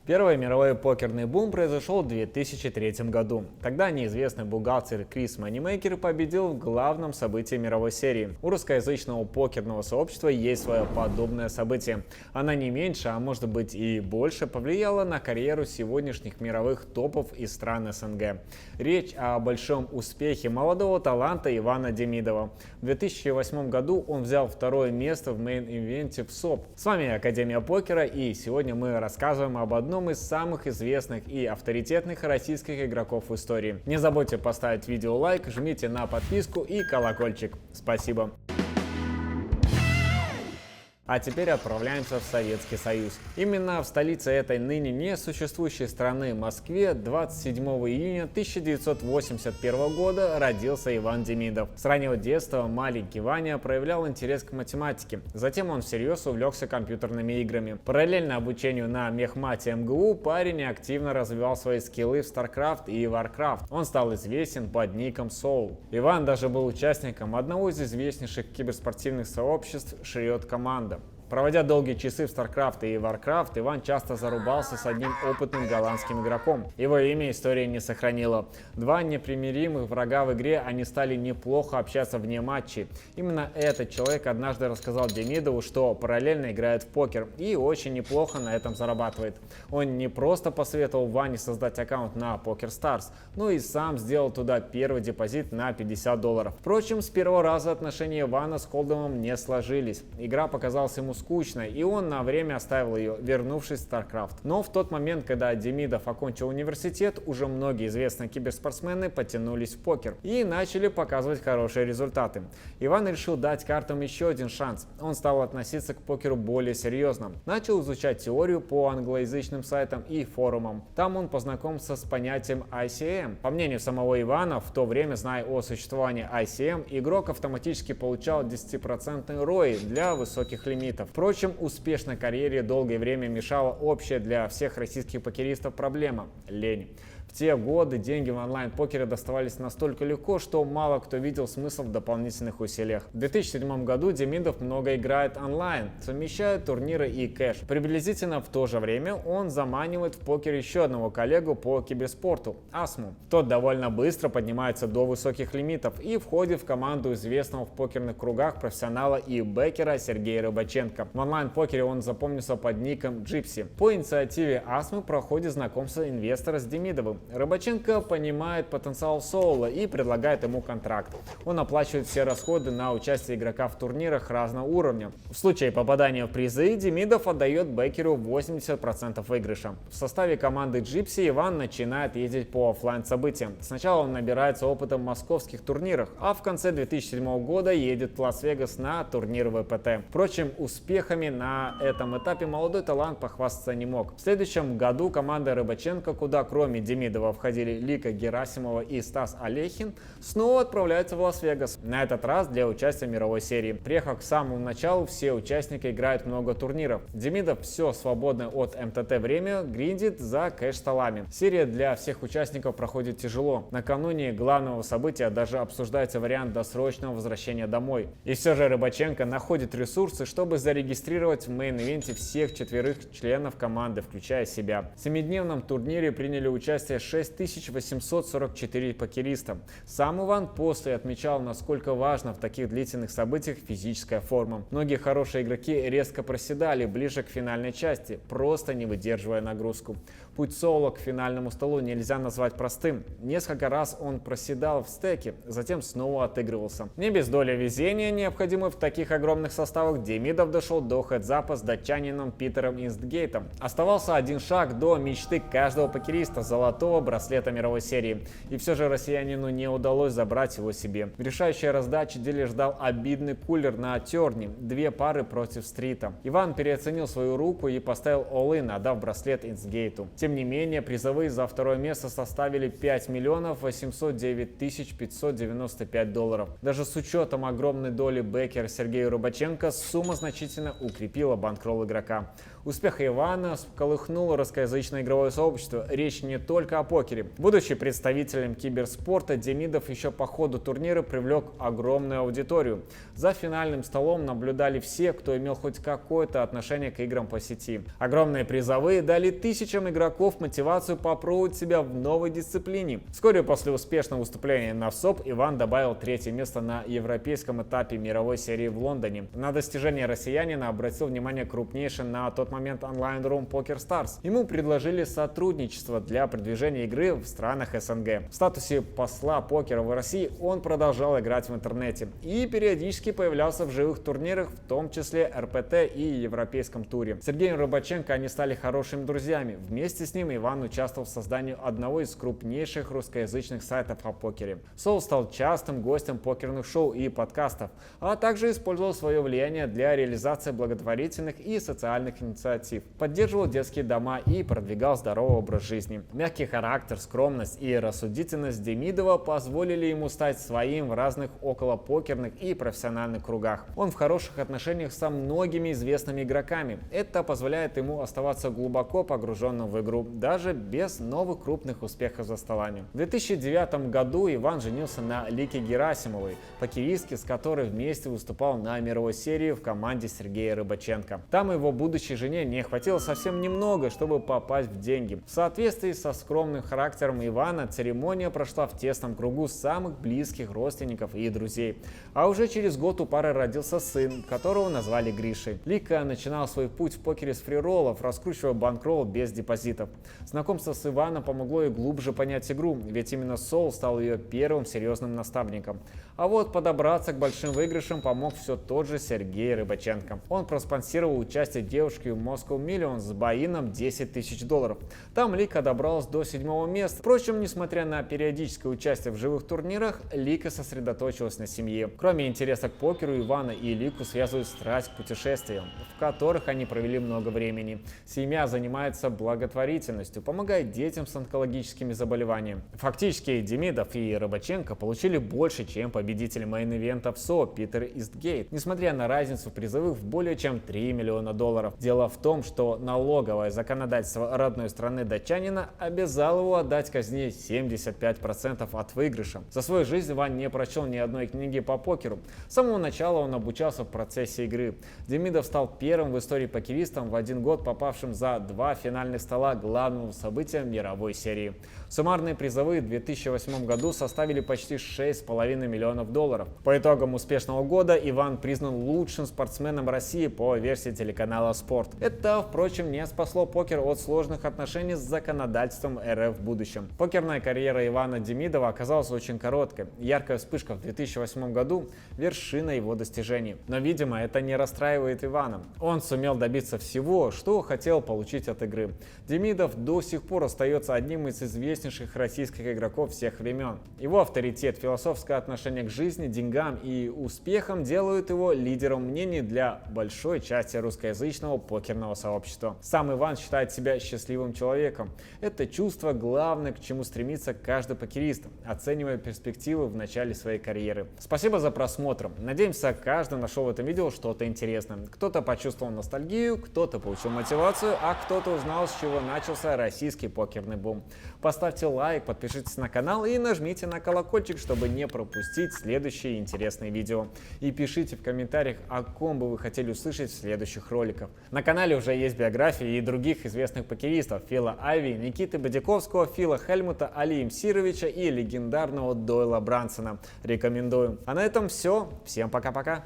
Первый мировой покерный бум произошел в 2003 году. Тогда неизвестный бухгалтер Крис Манимейкер победил в главном событии мировой серии. У русскоязычного покерного сообщества есть свое подобное событие. Она не меньше, а может быть и больше, повлияла на карьеру сегодняшних мировых топов из стран СНГ. Речь о большом успехе молодого таланта Ивана Демидова. В 2008 году он взял второе место в мейн-ивенте в СОП. С вами Академия покера, и сегодня мы рассказываем об одном из самых известных и авторитетных российских игроков в истории. Не забудьте поставить видео лайк, жмите на подписку и колокольчик. Спасибо. А теперь отправляемся в Советский Союз. Именно в столице этой ныне несуществующей страны, Москве, 27 июня 1981 года родился Иван Демидов. С раннего детства маленький Ваня проявлял интерес к математике. Затем он всерьез увлекся компьютерными играми. Параллельно обучению на мехмате МГУ парень активно развивал свои скиллы в StarCraft и Warcraft. Он стал известен под ником Soul. Иван даже был участником одного из известнейших киберспортивных сообществ Шриот Команда. Проводя долгие часы в StarCraft и Warcraft, Иван часто зарубался с одним опытным голландским игроком. Его имя история не сохранила. Два непримиримых врага в игре, они стали неплохо общаться вне матчей. Именно этот человек однажды рассказал Демидову, что параллельно играет в покер и очень неплохо на этом зарабатывает. Он не просто посоветовал Ване создать аккаунт на PokerStars, но и сам сделал туда первый депозит на $50. Впрочем, с первого раза отношения Ивана с Холдемом не сложились. Игра показалась ему скучной, и он на время оставил ее, вернувшись в StarCraft. Но в тот момент, когда Демидов окончил университет, уже многие известные киберспортсмены потянулись в покер и начали показывать хорошие результаты. Иван решил дать картам еще один шанс. Он стал относиться к покеру более серьезно. Начал изучать теорию по англоязычным сайтам и форумам. Там он познакомился с понятием ICM. По мнению самого Ивана, в то время, зная о существовании ICM, игрок автоматически получал 10% ROI для высоких лимитов. Впрочем, успешной карьере долгое время мешала общая для всех российских покеристов проблема – лень. В те годы деньги в онлайн-покере доставались настолько легко, что мало кто видел смысл в дополнительных усилиях. В 2007 году Демидов много играет онлайн, совмещая турниры и кэш. Приблизительно в то же время он заманивает в покер еще одного коллегу по киберспорту – Асму. Тот довольно быстро поднимается до высоких лимитов и входит в команду известного в покерных кругах профессионала и бэкера Сергея Рыбаченко. В онлайн-покере он запомнился под ником Джипси. По инициативе Асмы проходит знакомство инвестора с Демидовым. Рыбаченко понимает потенциал Соула и предлагает ему контракт. Он оплачивает все расходы на участие игрока в турнирах разного уровня. В случае попадания в призы Демидов отдает бэкеру 80% выигрыша. В составе команды Gypsy Иван начинает ездить по оффлайн событиям. Сначала он набирается опытом в московских турнирах, а в конце 2007 года едет в Лас-Вегас на турнир ВПТ. Впрочем, успехами на этом этапе молодой талант похвастаться не мог. В следующем году команда Рыбаченко, куда кроме Демидова входили Лика Герасимова и Стас Олехин, снова отправляются в Лас-Вегас. На этот раз для участия в мировой серии. Приехав к самому началу, все участники играют много турниров. Демидов все свободное от МТТ время гриндит за кэш-столами. Серия для всех участников проходит тяжело. Накануне главного события даже обсуждается вариант досрочного возвращения домой. И все же Рыбаченко находит ресурсы, чтобы зарегистрировать в мейн-ивенте всех четверых членов команды, включая себя. В 7-дневном турнире приняли участие 6844 покериста. Сам Иван после отмечал, насколько важно в таких длительных событиях физическая форма. Многие хорошие игроки резко проседали ближе к финальной части, просто не выдерживая нагрузку. Путь Соула к финальному столу нельзя назвать простым. Несколько раз он проседал в стеке, затем снова отыгрывался. Не без доли везения, необходимой в таких огромных составах, Демидов дошел до хедзапа с датчанином Питером Истгейтом. Оставался один шаг до мечты каждого покериста – золотого браслета мировой серии. И все же россиянину не удалось забрать его себе. В решающей раздаче деле ждал обидный кулер на терне, 2 пары против стрита. Иван переоценил свою руку и поставил all-in, отдав браслет Инсгейту. Тем не менее, призовые за второе место составили 5 809 595 долларов. Даже с учетом огромной доли бэкера Сергея Рыбаченко, сумма значительно укрепила банкролл игрока. Успех Ивана всколыхнул русскоязычное игровое сообщество. Речь не только о покере. Будучи представителем киберспорта, Демидов еще по ходу турнира привлек огромную аудиторию. За финальным столом наблюдали все, кто имел хоть какое-то отношение к играм по сети. Огромные призовые дали тысячам игроков мотивацию попробовать себя в новой дисциплине. Вскоре после успешного выступления на ВСОП Иван добавил третье место на европейском этапе мировой серии в Лондоне. На достижение россиянина обратил внимание крупнейший на тот момент онлайн-рум PokerStars. Ему предложили сотрудничество для продвижения игры в странах СНГ. В статусе посла покера в России он продолжал играть в интернете и периодически появлялся в живых турнирах, в том числе РПТ и Европейском туре. С Сергеем Рыбаченко они стали хорошими друзьями. Вместе с ним Иван участвовал в создании одного из крупнейших русскоязычных сайтов о покере. Соул стал частым гостем покерных шоу и подкастов, а также использовал свое влияние для реализации благотворительных и социальных инициатив, поддерживал детские дома и продвигал здоровый образ жизни. Мягкий характер, скромность и рассудительность Демидова позволили ему стать своим в разных околопокерных и профессиональных кругах. Он в хороших отношениях со многими известными игроками. Это позволяет ему оставаться глубоко погруженным в игру, даже без новых крупных успехов за столами. В 2009 году Иван женился на Лике Герасимовой, покеристке, с которой вместе выступал на мировой серии в команде Сергея Рыбаченко. Там его будущей жене не хватило совсем немного, чтобы попасть в деньги. В соответствии со скромным характером Ивана, церемония прошла в тесном кругу самых близких родственников и друзей. А уже через год у пары родился сын, которого назвали Гришей. Лика начинала свой путь в покере с фрироллов, раскручивая банкролл без депозитов. Знакомство с Иваном помогло ей глубже понять игру, ведь именно Соул стал ее первым серьезным наставником. А вот подобраться к большим выигрышам помог все тот же Сергей Рыбаченко. Он проспонсировал участие девушки в Moscow Millions с боином $10 тысяч. Там Лика добралась до 7-го места. Впрочем, несмотря на периодическое участие в живых турнирах, Лика сосредоточилась на семье. Кроме интереса к покеру, Ивана и Лику связывают страсть к путешествиям, в которых они провели много времени. Семья занимается благотворительностью, помогает детям с онкологическими заболеваниями. Фактически Демидов и Рыбаченко получили больше, чем победители мейн-ивента в СО Питер Истгейт, несмотря на разницу призовых в более чем $3 миллиона. Дело в том, что налоговое законодательство родной страны датчанина обязало его отдать казне 75% от выигрыша. За свою жизнь Иван не прочел ни одной книги по покеру. С самого начала он обучался в процессе игры. Демидов стал первым в истории покеристом в один год попавшим за 2 финальных стола главного события мировой серии. Суммарные призовые в 2008 году составили почти $6,5 миллионов. По итогам успешного года Иван признан лучшим спортсменом России по версии телеканала «Спорт». Это, впрочем, не спасло покер от сложных отношений с законодательством РФ в будущем. Покерная карьера Ивана Демидова оказалась очень короткой. Яркая вспышка в 2008 году – вершина его достижений. Но, видимо, это не расстраивает Ивана. Он сумел добиться всего, что хотел получить от игры. Демидов до сих пор остается одним из известнейших российских игроков всех времен. Его авторитет, философское отношение к жизни, деньгам и успехам делают его лидером мнений для большой части русскоязычного покерного сообщества. Сам Иван считает себя счастливым человеком. Это чувство главное, к чему стремится каждый покерист, оценивая перспективы в начале своей карьеры. Спасибо за просмотр. Надеемся, каждый нашел в этом видео что-то интересное. Кто-то почувствовал ностальгию, кто-то получил мотивацию, а кто-то узнал, с чего начался российский покерный бум. Поставьте лайк, подпишитесь на канал и нажмите на колокольчик, чтобы не пропустить следующие интересные видео. И пишите в комментариях, о ком бы вы хотели услышать в следующих роликах. На канале уже есть биографии и других известных покеристов: Фила Айви, Никиты Бодяковского, Фила Хельмута, Али Мсировича и легендарного Дойла Брансона. Рекомендую. А на этом все. Всем пока-пока.